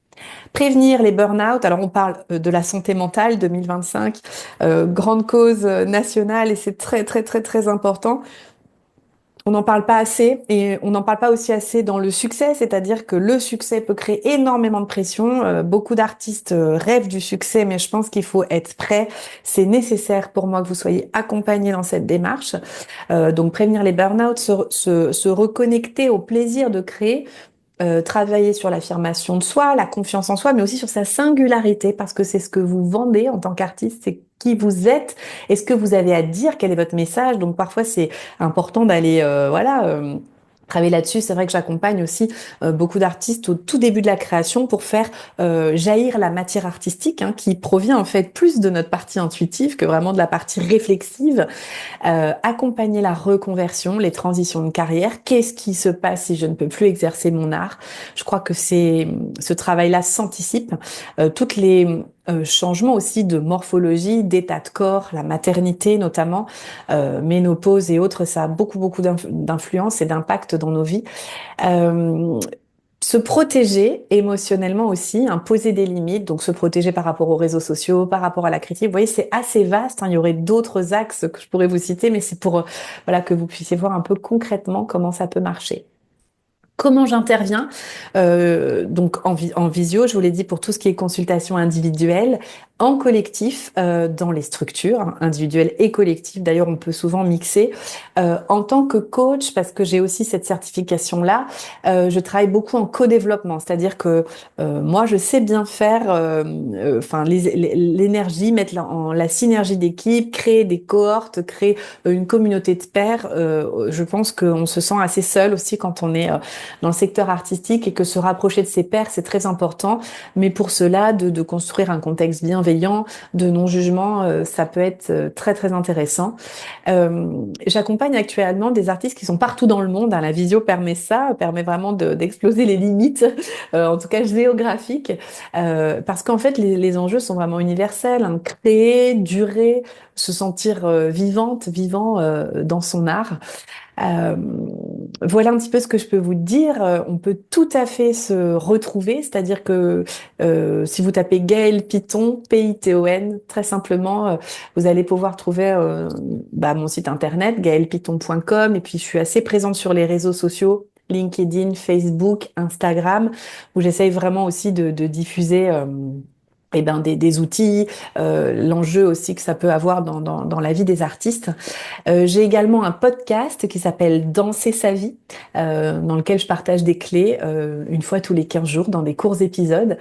prévenir les burn-out. Alors on parle de la santé mentale 2025, grande cause nationale et c'est très très très très important. On n'en parle pas assez et on n'en parle pas aussi assez dans le succès, c'est-à-dire que le succès peut créer énormément de pression. Beaucoup d'artistes rêvent du succès, mais je pense qu'il faut être prêt. C'est nécessaire pour moi que vous soyez accompagnés dans cette démarche. Donc prévenir les burn-out, se reconnecter au plaisir de créer. Travailler sur l'affirmation de soi, la confiance en soi, mais aussi sur sa singularité, parce que c'est ce que vous vendez en tant qu'artiste, c'est qui vous êtes, et ce que vous avez à dire, quel est votre message. Donc parfois c'est important d'aller, travailler là-dessus. C'est vrai que j'accompagne aussi beaucoup d'artistes au tout début de la création pour faire jaillir la matière artistique, hein, qui provient en fait plus de notre partie intuitive que vraiment de la partie réflexive. Accompagner la reconversion, les transitions de carrière. Qu'est-ce qui se passe si je ne peux plus exercer mon art? Je crois que ce travail-là s'anticipe. Toutes les changements aussi de morphologie, d'état de corps, la maternité notamment, ménopause et autres, ça a beaucoup d'influence et d'impact dans nos vies. Euh, Se protéger émotionnellement aussi, hein, poser des limites, donc se protéger par rapport aux réseaux sociaux, par rapport à la critique. Vous voyez, c'est assez vaste, hein. Il y aurait d'autres axes que je pourrais vous citer, mais c'est pour voilà, que vous puissiez voir un peu concrètement comment ça peut marcher. Comment j'interviens? Donc en visio, je vous l'ai dit, pour tout ce qui est consultation individuelle, en collectif, dans les structures, hein, individuelles et collectives. D'ailleurs, on peut souvent mixer. En tant que coach, parce que j'ai aussi cette certification-là, je travaille beaucoup en co-développement. C'est-à-dire que moi, je sais bien faire enfin, l'énergie, mettre en la synergie d'équipe, créer des cohortes, créer une communauté de pairs. Je pense qu'on se sent assez seul aussi quand on est dans le secteur artistique et que se rapprocher de ses pairs, c'est très important. Mais pour cela, de construire un contexte bienveillant, de non-jugement, ça peut être très, très intéressant. J'accompagne actuellement des artistes qui sont partout dans le monde, hein. La visio permet ça, permet vraiment d'exploser les limites, en tout cas géographiques, parce qu'en fait, les enjeux sont vraiment universels, hein. Créer, durer, se sentir vivante, vivant dans son art. Euh, voilà un petit peu ce que je peux vous dire. On peut tout à fait se retrouver, c'est-à-dire que si vous tapez Gaël Piton, Piton, très simplement, vous allez pouvoir trouver mon site internet, gaelpiton.com, et puis je suis assez présente sur les réseaux sociaux, LinkedIn, Facebook, Instagram, où j'essaye vraiment aussi de diffuser des outils, l'enjeu aussi que ça peut avoir dans la vie des artistes. J'ai également un podcast qui s'appelle Danser sa vie, dans lequel je partage des clés une fois tous les 15 jours dans des courts épisodes.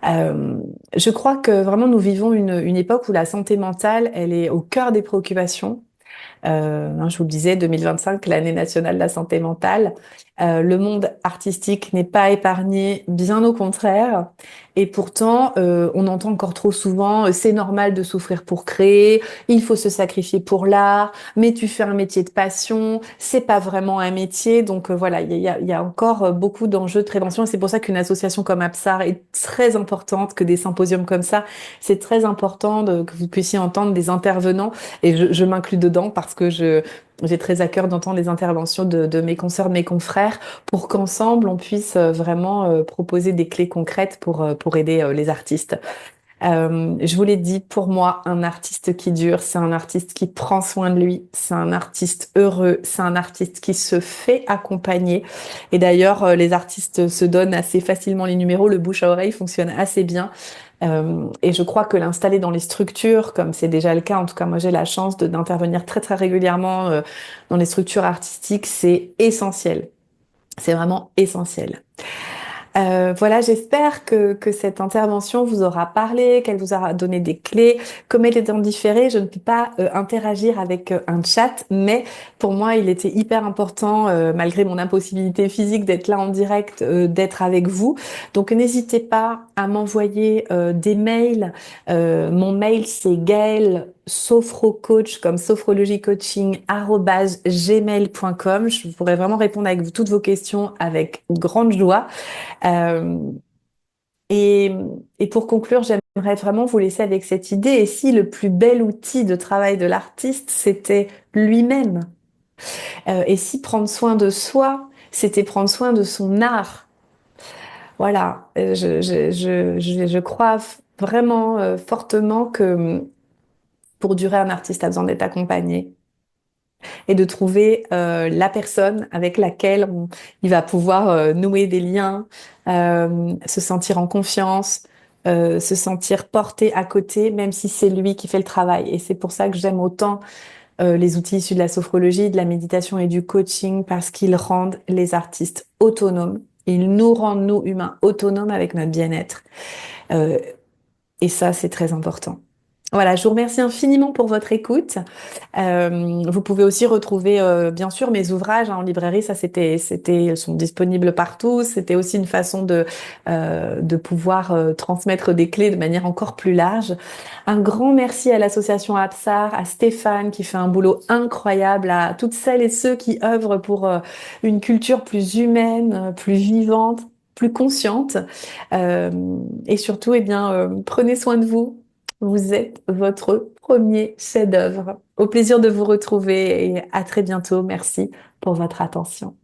Euh, je crois que vraiment nous vivons une époque où la santé mentale, elle est au cœur des préoccupations. Je vous le disais, 2025, l'année nationale de la santé mentale. Le monde artistique n'est pas épargné, bien au contraire. Et pourtant, on entend encore trop souvent, c'est normal de souffrir pour créer, il faut se sacrifier pour l'art, mais tu fais un métier de passion, c'est pas vraiment un métier. Donc voilà, il y a encore beaucoup d'enjeux de prévention. Et c'est pour ça qu'une association comme Absar est très importante, que des symposiums comme ça, c'est très important que vous puissiez entendre des intervenants. Et je m'inclus dedans parce que j'ai très à cœur d'entendre les interventions de mes consoeurs, de mes confrères, pour qu'ensemble, on puisse vraiment proposer des clés concrètes pour aider les artistes. Je vous l'ai dit, pour moi, un artiste qui dure, c'est un artiste qui prend soin de lui, c'est un artiste heureux, c'est un artiste qui se fait accompagner. Et d'ailleurs, les artistes se donnent assez facilement les numéros, le bouche à oreille fonctionne assez bien. Et je crois que l'installer dans les structures, comme c'est déjà le cas, en tout cas moi j'ai la chance d'intervenir très très régulièrement dans les structures artistiques, c'est essentiel. C'est vraiment essentiel. Voilà, j'espère que cette intervention vous aura parlé, qu'elle vous aura donné des clés. Comme elle est en différé, je ne peux pas interagir avec un chat, mais pour moi, il était hyper important, malgré mon impossibilité physique d'être là en direct, d'être avec vous. Donc, n'hésitez pas à m'envoyer des mails. Mon mail, c'est Gaël sophrocoach comme sophrologie coaching @gmail.com. Je pourrais vraiment répondre avec toutes vos questions avec grande joie. Euh, et, et pour conclure, j'aimerais vraiment vous laisser avec cette idée. Et si le plus bel outil de travail de l'artiste, c'était lui-même? Et si prendre soin de soi, c'était prendre soin de son art? Voilà, je crois vraiment fortement que pour durer, un artiste a besoin d'être accompagné et de trouver la personne avec laquelle il va pouvoir nouer des liens, se sentir en confiance, se sentir porté à côté, même si c'est lui qui fait le travail. Et c'est pour ça que j'aime autant les outils issus de la sophrologie, de la méditation et du coaching, parce qu'ils rendent les artistes autonomes. Ils nous rendent, nous, humains, autonomes avec notre bien-être. Euh, et ça, c'est très important. Voilà, je vous remercie infiniment pour votre écoute. Vous pouvez aussi retrouver, bien sûr, mes ouvrages hein, en librairie. Ça, ils sont disponibles partout. C'était aussi une façon de pouvoir transmettre des clés de manière encore plus large. Un grand merci à l'association Absar, à Stéphane qui fait un boulot incroyable, à toutes celles et ceux qui œuvrent pour une culture plus humaine, plus vivante, plus consciente. Euh, et surtout, eh bien, prenez soin de vous. Vous êtes votre premier chef-d'œuvre. Au plaisir de vous retrouver et à très bientôt. Merci pour votre attention.